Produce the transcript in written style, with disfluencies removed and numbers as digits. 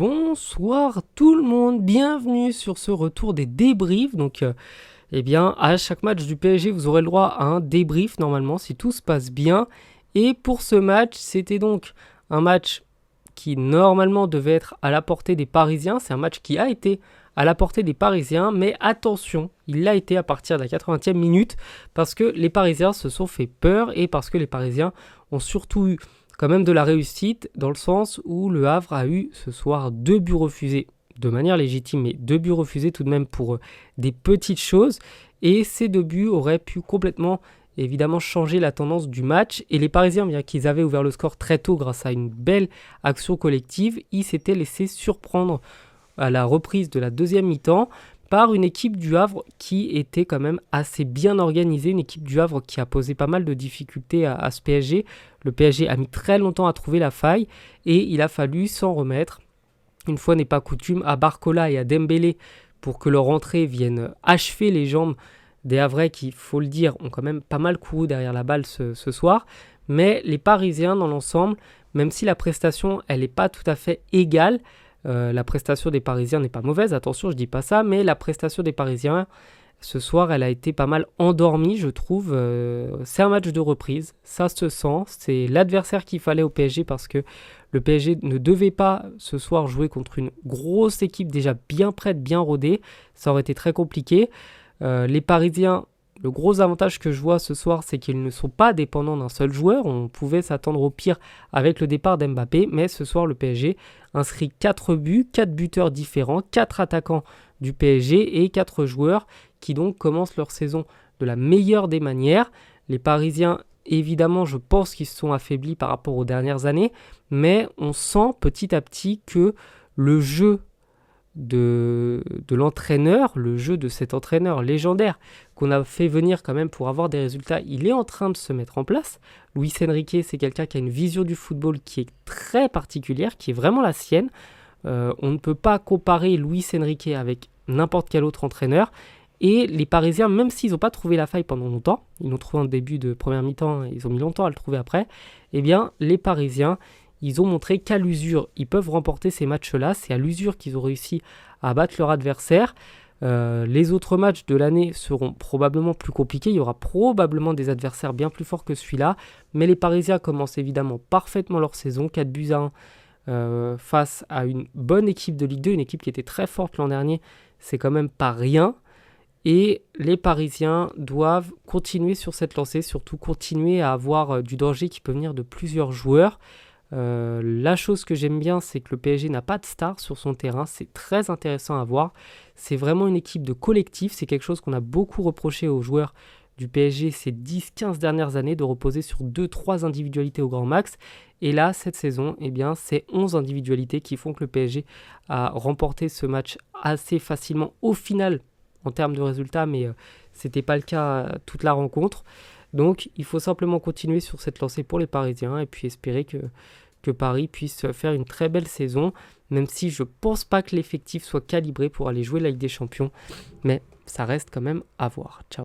Bonsoir tout le monde, bienvenue sur ce retour des débriefs. Donc, à chaque match du PSG, vous aurez le droit à un débrief normalement si tout se passe bien. Et pour ce match, c'était donc un match qui normalement devait être à la portée des Parisiens. C'est un match qui a été à la portée des Parisiens, mais attention, il l'a été à partir de la 80e minute parce que les Parisiens se sont fait peur et parce que les Parisiens ont surtout eu quand même de la réussite dans le sens où le Havre a eu ce soir 2 buts refusés de manière légitime, mais 2 buts refusés tout de même pour des petites choses. Et ces 2 buts auraient pu complètement évidemment changer la tendance du match. Et les Parisiens, bien qu'ils avaient ouvert le score très tôt grâce à une belle action collective, ils s'étaient laissés surprendre à la reprise de la deuxième mi-temps par une équipe du Havre qui était quand même assez bien organisée, une équipe du Havre qui a posé pas mal de difficultés à ce PSG. Le PSG a mis très longtemps à trouver la faille et il a fallu s'en remettre, une fois n'est pas coutume, à Barcola et à Dembélé pour que leur entrée vienne achever les jambes des Havrais qui, il faut le dire, ont quand même pas mal couru derrière la balle ce soir. Mais les Parisiens dans l'ensemble, même si la prestation elle n'est pas tout à fait égale, la prestation des Parisiens n'est pas mauvaise, attention, je dis pas ça, mais la prestation des Parisiens, ce soir, elle a été pas mal endormie, je trouve. C'est un match de reprise, ça se sent, c'est l'adversaire qu'il fallait au PSG parce que le PSG ne devait pas ce soir jouer contre une grosse équipe déjà bien prête, bien rodée, ça aurait été très compliqué. Les Parisiens, le gros avantage que je vois ce soir, c'est qu'ils ne sont pas dépendants d'un seul joueur. On pouvait s'attendre au pire avec le départ d'Mbappé, mais ce soir, le PSG inscrit 4 buts, 4 buteurs différents, 4 attaquants du PSG et 4 joueurs qui donc commencent leur saison de la meilleure des manières. Les Parisiens, évidemment, je pense qu'ils se sont affaiblis par rapport aux dernières années, mais on sent petit à petit que le jeu de l'entraîneur, le jeu de cet entraîneur légendaire qu'on a fait venir quand même pour avoir des résultats, il est en train de se mettre en place. Luis Enrique, c'est quelqu'un qui a une vision du football qui est très particulière, qui est vraiment la sienne. On ne peut pas comparer Luis Enrique avec n'importe quel autre entraîneur. Et les Parisiens, même s'ils n'ont pas trouvé la faille pendant longtemps, ils l'ont trouvé en début de première mi-temps, ils ont mis longtemps à le trouver après, eh bien les Parisiens, ils ont montré qu'à l'usure, ils peuvent remporter ces matchs-là. C'est à l'usure qu'ils ont réussi à battre leur adversaire. Les autres matchs de l'année seront probablement plus compliqués. Il y aura probablement des adversaires bien plus forts que celui-là. Mais les Parisiens commencent évidemment parfaitement leur saison. 4 buts à 1 face à une bonne équipe de Ligue 2, une équipe qui était très forte l'an dernier. C'est quand même pas rien. Et les Parisiens doivent continuer sur cette lancée, surtout continuer à avoir du danger qui peut venir de plusieurs joueurs. La chose que j'aime bien, c'est que le PSG n'a pas de star sur son terrain, c'est très intéressant à voir. C'est vraiment une équipe de collectif, c'est quelque chose qu'on a beaucoup reproché aux joueurs du PSG ces 10-15 dernières années, de reposer sur 2-3 individualités au grand max. Et là, cette saison, c'est 11 individualités qui font que le PSG a remporté ce match assez facilement au final en termes de résultats, mais c'était pas le cas toute la rencontre. Donc il faut simplement continuer sur cette lancée pour les Parisiens et puis espérer que Paris puisse faire une très belle saison, même si je pense pas que l'effectif soit calibré pour aller jouer la Ligue des Champions, mais ça reste quand même à voir. Ciao.